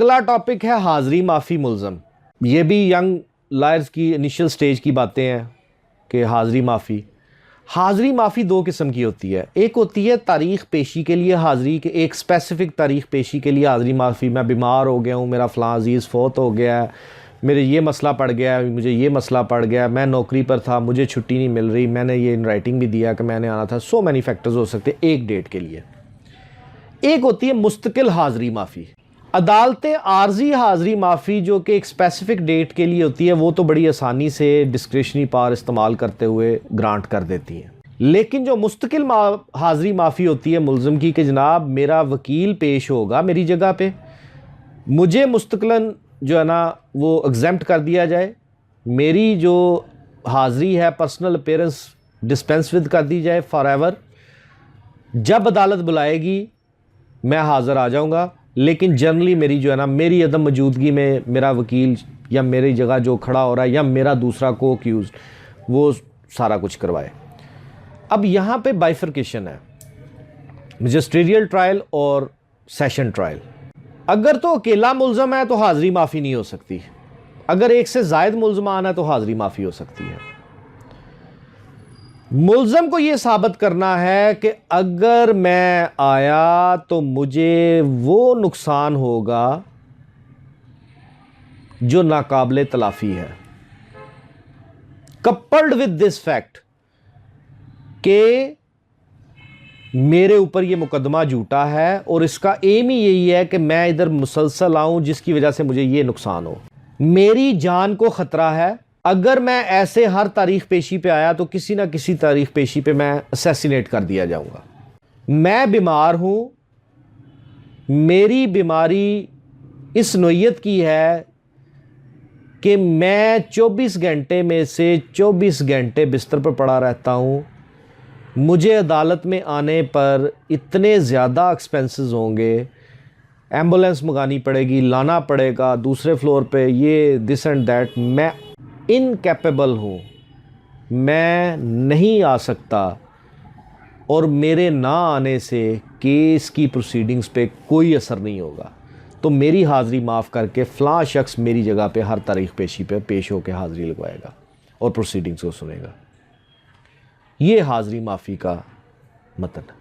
अगला टॉपिक है हाज़री माफ़ी मुल्ज़म। ये भी यंग लायर्स की इनिशियल स्टेज की बातें हैं कि हाज़री माफ़ी दो किस्म की होती है। एक होती है तारीख़ पेशी के लिए हाज़री, के एक स्पेसिफ़िक तारीख़ पेशी के लिए हाज़री माफ़ी। मैं बीमार हो गया हूँ, मेरा फ़लाँ अज़ीज़ फ़ौत हो गया है, मेरे ये मसला पड़ गया, मुझे ये मसला पड़ गया, मैं नौकरी पर था, मुझे छुट्टी नहीं मिल रही, मैंने ये इन राइटिंग भी दिया कि मैंने आना था। सो मैनी फैक्टर्स हो सकते हैं एक डेट के लिए। एक होती है मुस्तकिल हाज़री माफ़ी। अदालतें आर्जी हाज़री माफ़ी जो कि एक स्पेसिफ़िक डेट के लिए होती है, वो तो बड़ी आसानी से डिस्क्रिशनरी पावर इस्तेमाल करते हुए ग्रांट कर देती हैं। लेकिन जो मुस्तकिल हाज़री माफ़ी होती है मुल्ज़िम की, कि जनाब मेरा वकील पेश होगा मेरी जगह पे, मुझे मुस्तकिलन जो है ना वो एग्जेम्प्ट कर दिया जाए, मेरी जो हाज़री है पर्सनल अपीयरेंस डिस्पेंस विद कर दी जाए फॉर एवर। जब अदालत बुलाएगी मैं हाज़िर आ जाऊँगा, लेकिन जनरली मेरी जो है ना, मेरी अदम मौजूदगी में मेरा वकील या मेरी जगह जो खड़ा हो रहा है या मेरा दूसरा को अक्यूज़ वो सारा कुछ करवाए। अब यहाँ पे बाइफर्केशन है, मजिस्ट्रियल ट्रायल और सेशन ट्रायल। अगर तो अकेला मुल्ज़म है तो हाज़री माफ़ी नहीं हो सकती, अगर एक से ज़ायद मुल्ज़मान है तो हाज़री माफ़ी हो सकती है। मुल्ज़म को यह साबित करना है कि अगर मैं आया तो मुझे वो नुकसान होगा जो नाकाबिले तलाफ़ी है, कपल्ड विद दिस फैक्ट कि मेरे ऊपर ये मुकदमा झूठा है और इसका एम ही यही है कि मैं इधर मुसलसल आऊं जिसकी वजह से मुझे ये नुकसान हो, मेरी जान को ख़तरा है। अगर मैं ऐसे हर तारीख पेशी पे आया तो किसी ना किसी तारीख पेशी पे मैं असैसिनेट कर दिया जाऊंगा। मैं बीमार हूं, मेरी बीमारी इस नोयत की है कि मैं 24 घंटे में से 24 घंटे बिस्तर पर पड़ा रहता हूं, मुझे अदालत में आने पर इतने ज़्यादा एक्सपेंसेस होंगे, एम्बुलेंस मंगानी पड़ेगी, लाना पड़ेगा दूसरे फ्लोर पे, ये दिस एंड दैट, मैं इनकैपेबल हूँ, मैं नहीं आ सकता और मेरे ना आने से केस की प्रोसीडिंग्स पे कोई असर नहीं होगा, तो मेरी हाज़री माफ़ करके फ़लाँ शख्स मेरी जगह पे हर तारीख पेशी पे पेश होकर हाज़री लगवाएगा और प्रोसीडिंग्स को सुनेगा। ये हाज़री माफ़ी का मतन।